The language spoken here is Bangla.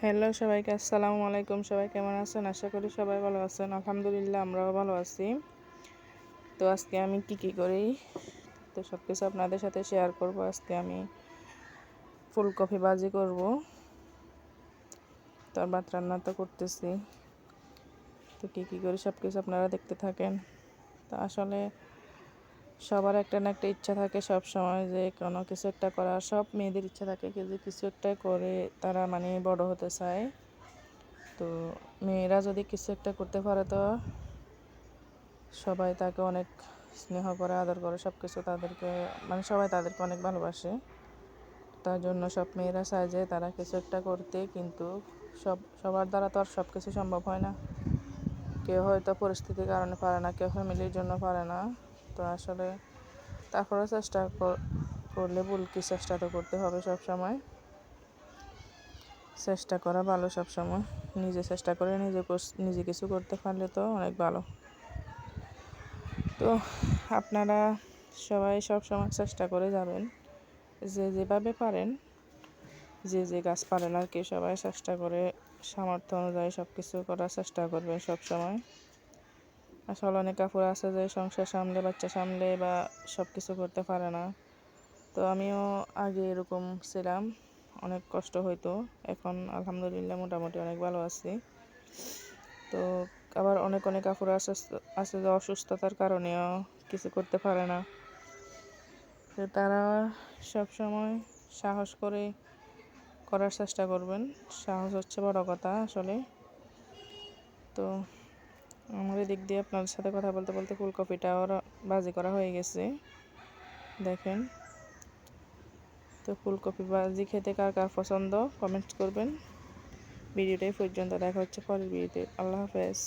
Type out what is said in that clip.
হ্যালো সবাইকে, আসসালামু আলাইকুম। সবাই কেমন আছেন? আশা করি সবাই ভালো আছেন। আলহামদুলিল্লাহ, আমরাও ভালো আছি। তো আজকে আমি কি করি তো সব কিছু আপনাদের সাথে শেয়ার করব। আজকে আমি ফুলকপি ভাজি করব। তার ভাত রান্না তো করতেছি। তো কি করি সব কিছু আপনারা দেখতে থাকেন। তো আসলে সবার একটা না একটা ইচ্ছা থাকে সব সময়, যে কোনো কিছু একটা করার। সব মেয়েদের ইচ্ছা থাকে যে কিছু একটা করে তারা বড় হতে চায়। তো মেয়েরা যদি কিছু একটা করতে পারে, তো সবাই তাকে অনেক স্নেহ করে, আদর করে, সব কিছু তাদেরকে সবাই তাদেরকে অনেক ভালোবাসে। তার জন্য সব মেয়েরা চায় যে তারা কিছু একটা করতে, কিন্তু সবার দ্বারা তো আর সব কিছু সম্ভব হয় না। কেউ হয়তো পরিস্থিতির কারণে পারে না, কেউ ফ্যামিলির জন্য পারে না। তো আসলে তারপরে চেষ্টা করলে ভুল কি, চেষ্টা তো করতে হবে সব সময়। চেষ্টা করা ভালো সব সময়। নিজে চেষ্টা করে নিজে কিছু করতে পারলে তো অনেক ভালো। তো আপনারা সবাই সব সময় চেষ্টা করে যাবেন, যে যেভাবে পারেন, যে কাজ পারেন আর কি, সবাই চেষ্টা করে সামর্থ্য অনুযায়ী সব কিছু করার চেষ্টা করবেন সব সময়। আসলে অনেক কাপড় আছে যে সংসার সামলে, বাচ্চা সামলে বা সব কিছু করতে পারে না। তো আমিও আগে এরকম ছিলাম, অনেক কষ্ট হইতো। এখন আলহামদুলিল্লাহ মোটামুটি অনেক ভালো আছি। তো আবার অনেক কাপড় আছে যে অসুস্থতার কারণেও কিছু করতে পারে না। তো তারা সব সময় সাহস করে করার চেষ্টা করবেন। সাহস হচ্ছে বড় কথা আসলে। তো আমার এদিক দিয়ে আপনার সাথে কথা বলতে বলতে ফুলকপিটাও ভাজি করা হয়ে গেছে, দেখেন। তো ফুলকপি ভাজি খেতে কার কার পছন্দ কমেন্ট করবেন। ভিডিওটাই পর্যন্ত, দেখা হচ্ছে পরের ভিডিওতে। আল্লাহ হাফেজ।